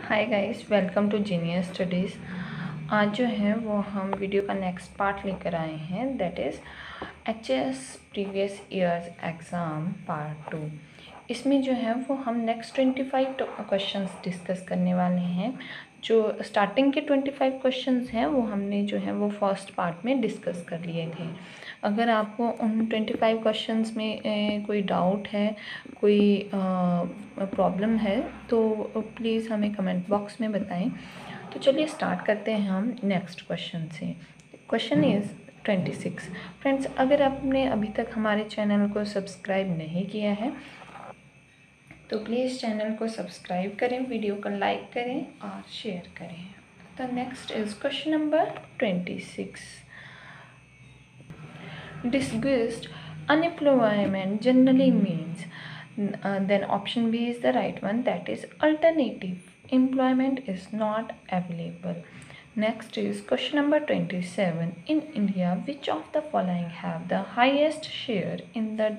Hi guys, welcome to Genius Studies. आज जो है वो हम वीडियो का नेक्स्ट पार्ट लेकर आए हैं, that is HS previous years exam part 2। इसमें जो है वो हम नेक्स्ट 25 क्वेश्चंस डिस्कस करने वाले हैं। जो स्टार्टिंग के 25 क्वेश्चंस हैं वो हमने जो है वो फर्स्ट पार्ट में डिस्कस कर लिए थे। अगर आपको उन 25 क्वेश्चंस में कोई डाउट है, कोई प्रॉब्लम है तो प्लीज़ हमें कमेंट बॉक्स में बताएं। तो चलिए स्टार्ट करते हैं हम नेक्स्ट क्वेश्चन से। Question is 26। फ्रेंड्स, अगर आपने अभी तक हमारे चैनल को सब्सक्राइब नहीं किया है तो प्लीज़ चैनल को सब्सक्राइब करें, वीडियो को लाइक करें और शेयर करें। तो next is question number 26। Disguised unemployment generally means, then option B is the right one, that is alternative employment is not available. Next is question number 27. In India, which of the following have the highest share in the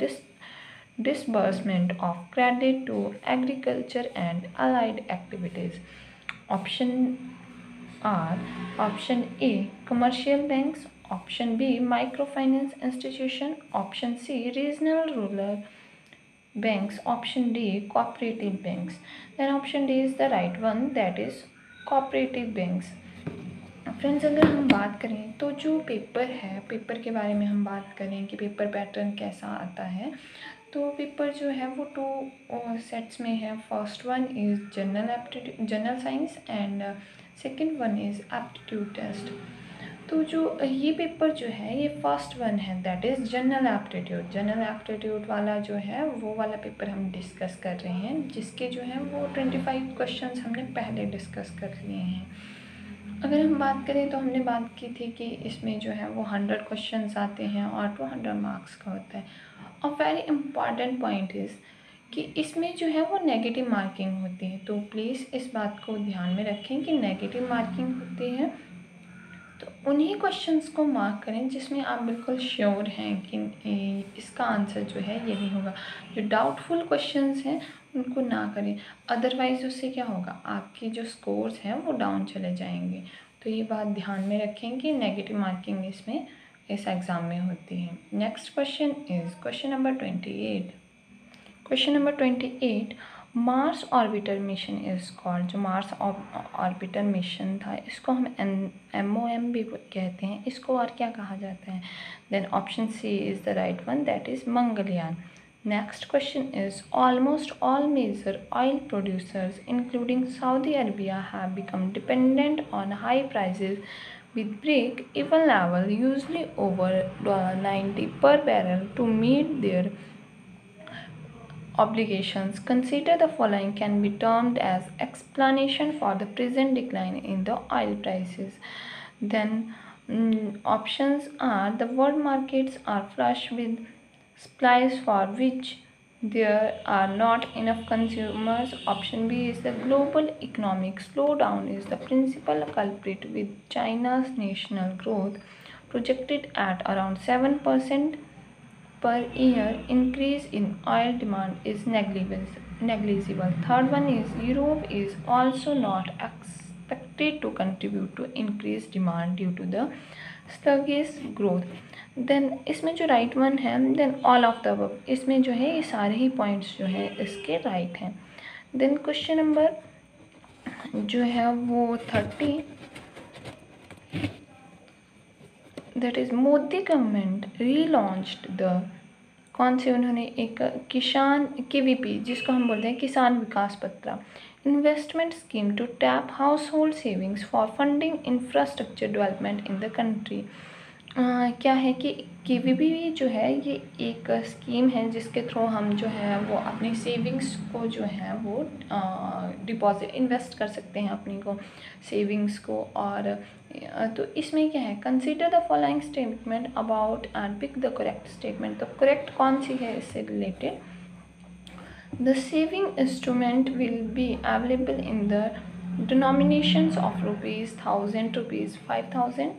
disbursement of credit to agriculture and allied activities? Option are option A commercial banks, option B microfinance institution, option C regional rural banks, option D cooperative banks. Then option D is the right one, that is cooperative banks. Friends, अगर हम बात करें तो जो paper है, paper के बारे में हम बात करें कि पेपर पैटर्न कैसा आता है, तो पेपर जो है वो 2 सेट्स में है। First one is general science and second one is aptitude test. तो जो ये पेपर जो है ये फर्स्ट वन है, दैट इज़ जनरल एप्टीट्यूड वाला जो है वो वाला पेपर हम डिस्कस कर रहे हैं, जिसके जो है वो 25 क्वेश्चंस हमने पहले डिस्कस कर लिए हैं। अगर हम बात करें तो हमने बात की थी कि इसमें जो है वो 100 क्वेश्चंस आते हैं और 200 मार्क्स का होता है। और वेरी इम्पॉर्टेंट पॉइंट इज़ कि इसमें जो है वो नेगेटिव मार्किंग होती है, तो प्लीज़ इस बात को ध्यान में रखें कि नेगेटिव मार्किंग होती है तो उन्हीं क्वेश्चंस को मार्क करें जिसमें आप बिल्कुल श्योर हैं कि इसका आंसर जो है यही होगा। जो डाउटफुल क्वेश्चंस हैं उनको ना करें, अदरवाइज़ उससे क्या होगा, आपकी जो स्कोर्स हैं वो डाउन चले जाएंगे। तो ये बात ध्यान में रखें कि नेगेटिव मार्किंग इसमें इस एग्ज़ाम में होती है। Next question is question number 28। Question number 28, Mars orbiter mission is called. जो मार्स ऑर्बिटर मिशन था इसको हम MOM भी कहते हैं, इसको और क्या कहा जाता है? Then option C is the right one, that is Mangalyaan. Next question is almost all major oil producers including Saudi Arabia have become dependent on high prices with break-even level usually over $90 per barrel to meet their obligations. Consider the following can be termed as explanation for the present decline in the oil prices. Then options are the world markets are flush with supplies for which there are not enough consumers. Option B is the global economic slowdown is the principal culprit with China's national growth projected at around 7% per year. Increase in oil demand is negligible. Third one is Europe is also not expected to contribute to increased demand due to the sluggish growth. Then इसमें जो right one है, then all of the above, इसमें जो है ये सारे ही points जो है इसके राइट हैं। देन क्वेश्चन नंबर जो है वो 30, that is Modi government relaunched the, कौन से उन्होंने एक किसान KVP जिसको हम बोलते हैं Kisan Vikas Patra investment scheme to tap household savings for funding infrastructure development in the country. क्या है कि KVP जो है ये एक स्कीम है जिसके थ्रू हम जो है वो अपनी सेविंग्स को जो है वो डिपॉजिट इन्वेस्ट कर सकते हैं अपनी को सेविंग्स को। और तो इसमें क्या है, consider the following statement about and pick the correct statement. तो करेक्ट कौन सी है इससे related? The saving instrument will be available in the denominations of ₹1000, ₹5000,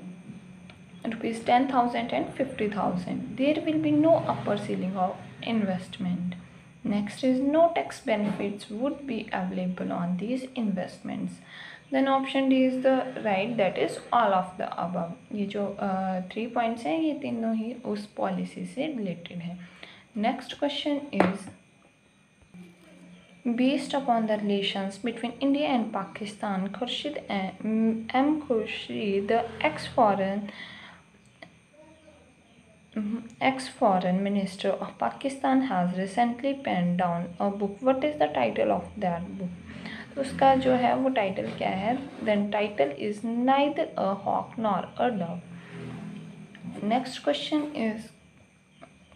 ₹10,000 and ₹50,000. There will be no upper ceiling of investment. Next is no tax benefits would be available on these investments. Then option D is the right, that is all of the above. ये जो 3 points हैं ये तीनों ही उस policy से related है. Next question is based upon the relations between India and Pakistan, Khurshid M. Khurshid, the ex-foreign minister of Pakistan, has recently penned down a book. What is the title of that book? तो उसका जो है वो title क्या है? Then title is Neither a Hawk Nor a Dove. Next question is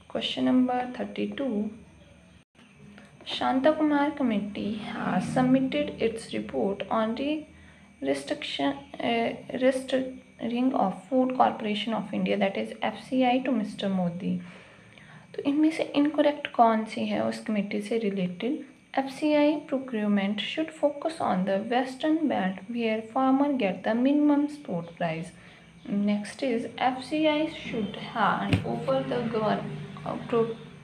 question number 32. Shanta Kumar committee has submitted its report on the restructuring of Food Corporation of India, that is FCI, to Mr. Modi. तो इनमें से incorrect कौन सी है उस committee से related? FCI procurement should focus on the western belt where farmers get the minimum support price. Next is FCI should hand over the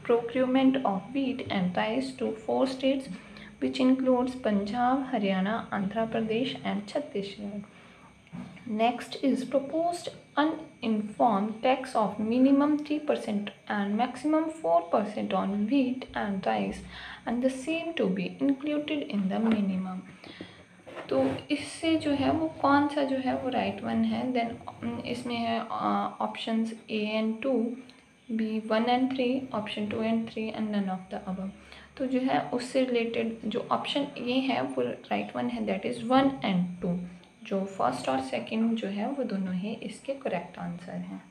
procurement of wheat and rice to 4 states, which includes Punjab, Haryana, Andhra Pradesh and Chhattisgarh. Next is proposed uninformed tax of minimum 3% and maximum 4% on wheat and rice, and the same to be included in the minimum. तो इससे जो है वो कौन सा जो है वो राइट वन है? देन इसमें है options A and 2, B 1 and 3, option 2 and 3 and none of the above. तो जो है उससे रिलेटेड जो ऑप्शन ए है वो राइट वन है, दैट इज़ 1 and 2. जो फर्स्ट और सेकंड जो है वो दोनों ही इसके करेक्ट आंसर हैं.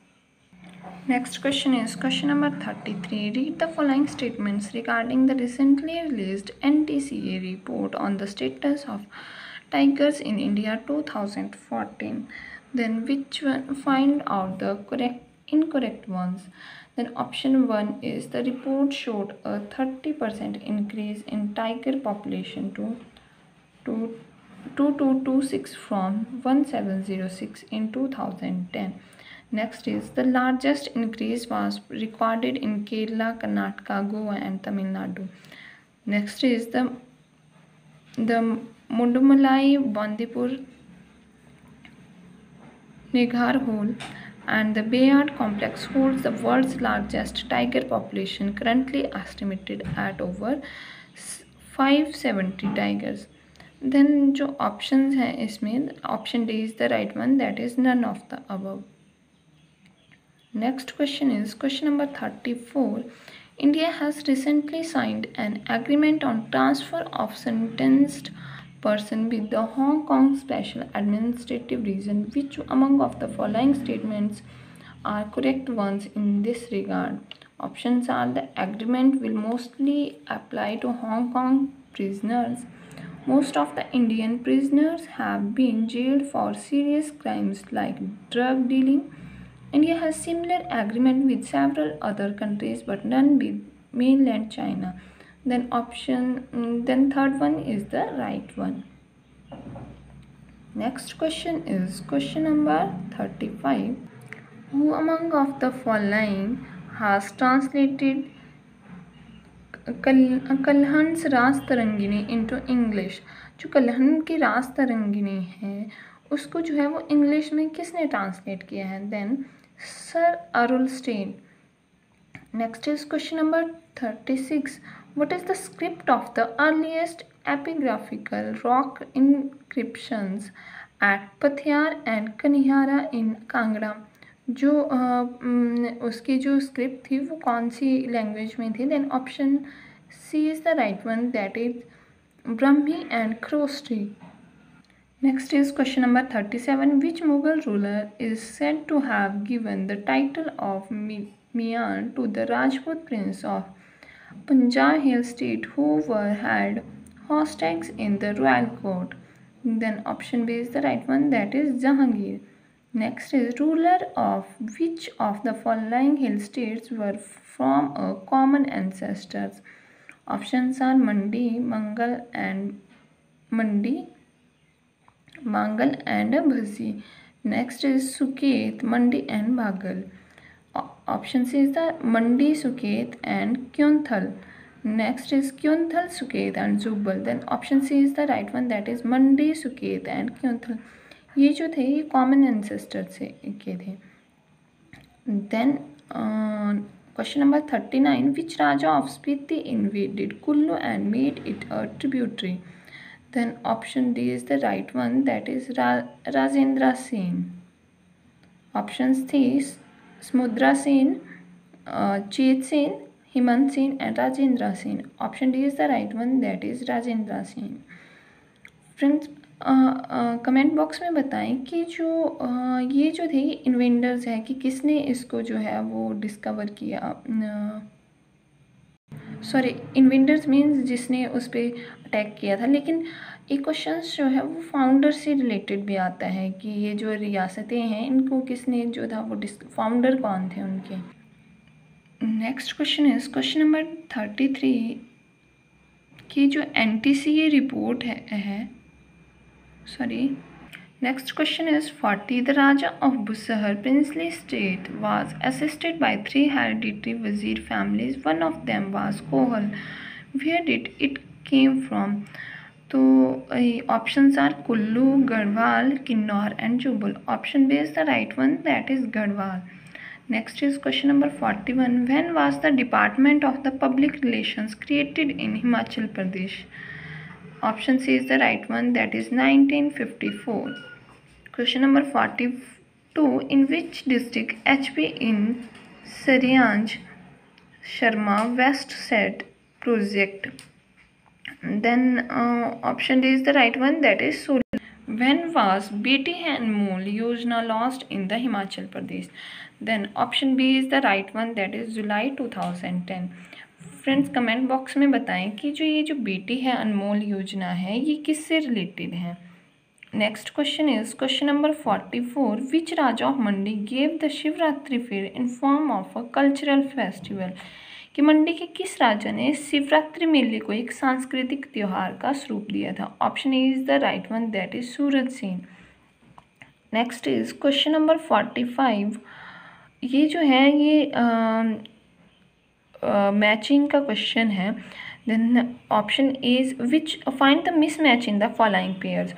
Next question is question number 33. Read the following statements regarding the recently released NTCA report on the status of tigers in India 2014. Then which one? Find out the incorrect ones. Then option 1 is the report showed a 30% increase in tiger population to 2226 from 1706 in 2010. Next is the largest increase was recorded in Kerala, Karnataka, Goa and Tamil Nadu. Next is the Mundumalai, Bandipur, Nighar Hole and the Bayard complex holds the world's largest tiger population, currently estimated at over 570 tigers. Then जो options हैं इसमें option D is the right one, that is none of the above. Next question is question number 34. India has recently signed an agreement on transfer of sentenced person with the Hong Kong Special Administrative Region. Which among of the following statements are correct ones in this regard? Options are the agreement will mostly apply to Hong Kong prisoners. Most of the Indian prisoners have been jailed for serious crimes like drug dealing. India has similar agreement with several other countries but none with mainland China. Then third one is the right one. Next question is question number 35. Who among of the following has translated कल्हन्स रास Tarangini into English? जो कल्हन की रास तरंगिनी है उसको जो है वो English में किसने ट्रांसलेट किया है? Then sir Aurel Stein. Next is question number 36. What is the script of the earliest epigraphical rock inscriptions at Pathiyar and Kanihara in Kangra? जो उसकी जो स्क्रिप्ट थी वो कौन सी लैंग्वेज में थी? Then option C is the right one, that is Brahmi and Kharosthi. Next is question number 37. Which Mughal ruler is said to have given the title of Mian to the Rajput prince of Punjab Hill State who had hostages in the royal court? Then option B is the right one, that is Jahangir. Next is ruler of which of the following hill states were from a common ancestors? Options are Mandi, Mangal and Bhasi. Next is Suket, Mandi and Bagal. Option C is the Mandi, Suket and Kyunthal. Next is Kyunthal, Suket and Zubal. Then option C is the right one, that is Mandi, Suket and Kyunthal. ये जो थे ये common ancestor से के थे. Then question number 39, which Raja of Spiti invaded Kullu and made it a tributary? Then option D is the right one, that is Rajendra Sen. Options थे Smudra Sen, Chet Sen, Hemant Sen and Rajendra Sen. Option D is the right one, that is Rajendra Sen. Friends comment box में बताएं कि जो ये जो थे inventors है कि किसने इसको जो है वो डिस्कवर किया. सॉरी, इन्वेंटर्स मीन्स जिसने उस पर अटैक किया था. लेकिन एक क्वेश्चन जो है वो फाउंडर से रिलेटेड भी आता है कि ये जो रियासतें हैं इनको किसने जो था वो फाउंडर कौन थे उनके. Next question is question number 33 की जो NTCA रिपोर्ट है Next question is 40. The Raja of Busahar princely state was assisted by 3 hereditary Wazir families. One of them was Kohal. Where did it came from? So options are Kullu, Garhwal, Kinnaur and Jubal. Option B is the right one, that is Garhwal. Next is question number 41. When was the Department of the Public Relations created in Himachal Pradesh? Option C is the right one, that is 1954. Question number 42. In which district HP in Saryanj Sharma West Set project? Then option D is the right one, that is Surat. When was Beti Hai Anmol Yojana launched in the Himachal Pradesh? Then option B is the right one, that is July 2010. Friends comment box में बताएं कि जो ये जो बेटी है अनमोल योजना है ये किससे रिलेटेड है. Next question is question number 44. Which Raja of Mandi gave the Shivratri fair in form of a cultural festival? कि मंडी के किस राजा ने शिवरात्रि मेले को एक सांस्कृतिक त्यौहार का स्वरूप दिया था? Option A is the right one, that is Suraj Sen. Next is question number 45. ये जो है ये मैचिंग का क्वेश्चन है. Then option A is which find the mismatch in the following pairs.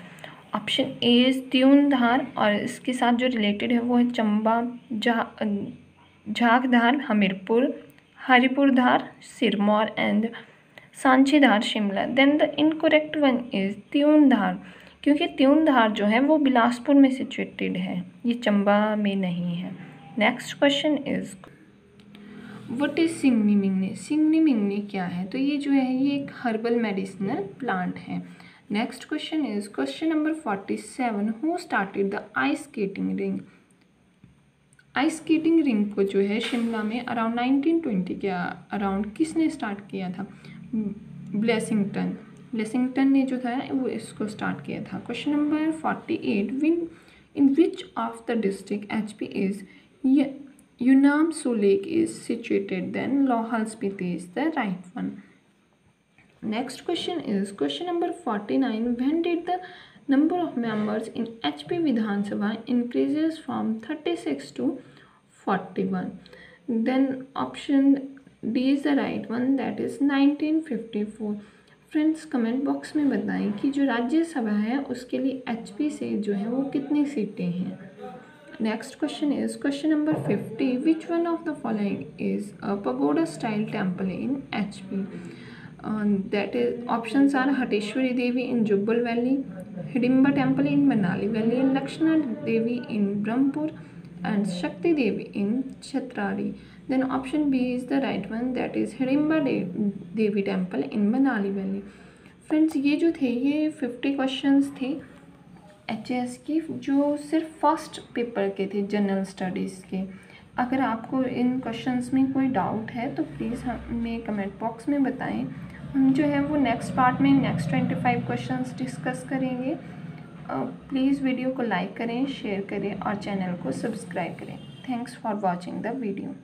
Option A is Tyundhar और इसके साथ जो रिलेटेड है वो है Chamba, Jhakdhar Hamirpur, Haripurdhar Sirmaur and Sanchidhar Shimla. Then the incorrect one is Tyundhar, क्योंकि त्यूनधार जो है वो बिलासपुर में सिचुएटेड है, ये चंबा में नहीं है. Next question is what is Singni Mingni. Singni Mingni क्या है? तो ये जो है ये एक हर्बल मेडिसिनल प्लांट है. Next question is question number 47. Who started the ice skating rink. Ice skating rink को जो है शिमला में अराउंड 1920 के अराउंड किसने स्टार्ट किया था? ब्लेसिंगटन ने जो था वो इसको स्टार्ट किया था. Question number 48. In which of the district HP is Yunam Lake is situated? Then Lohal Spiti is the right one. Next question is question number 49. When did the number of members in HP Vidhan Sabha increases from 36 to 41? Then option D is the right one, that is 1954. Friends comment box में बताएं कि जो राज्यसभा है उसके लिए HP से जो है वो कितनी सीटें हैं. Next question is question number 50. Which one of the following is a pagoda style temple in HP? That is options are Hateshwari Devi in Jubbal Valley, Hidimba temple in Manali Valley, and Lakshmana Devi in Brahmpur and Shakti Devi in Chhatrari. Then option B is the right one, that is Hidimba Devi temple in Manali Valley. Friends ये जो थे ये 50 questions थे HAS की, जो सिर्फ first paper के थे जनरल स्टडीज़ के. अगर आपको इन क्वेश्चंस में कोई डाउट है तो प्लीज़ हमें कमेंट बॉक्स में बताएं. हम जो है वो नेक्स्ट पार्ट में नेक्स्ट 25 क्वेश्चंस डिस्कस करेंगे. प्लीज़ वीडियो को लाइक करें, शेयर करें और चैनल को सब्सक्राइब करें. Thanks for watching the video.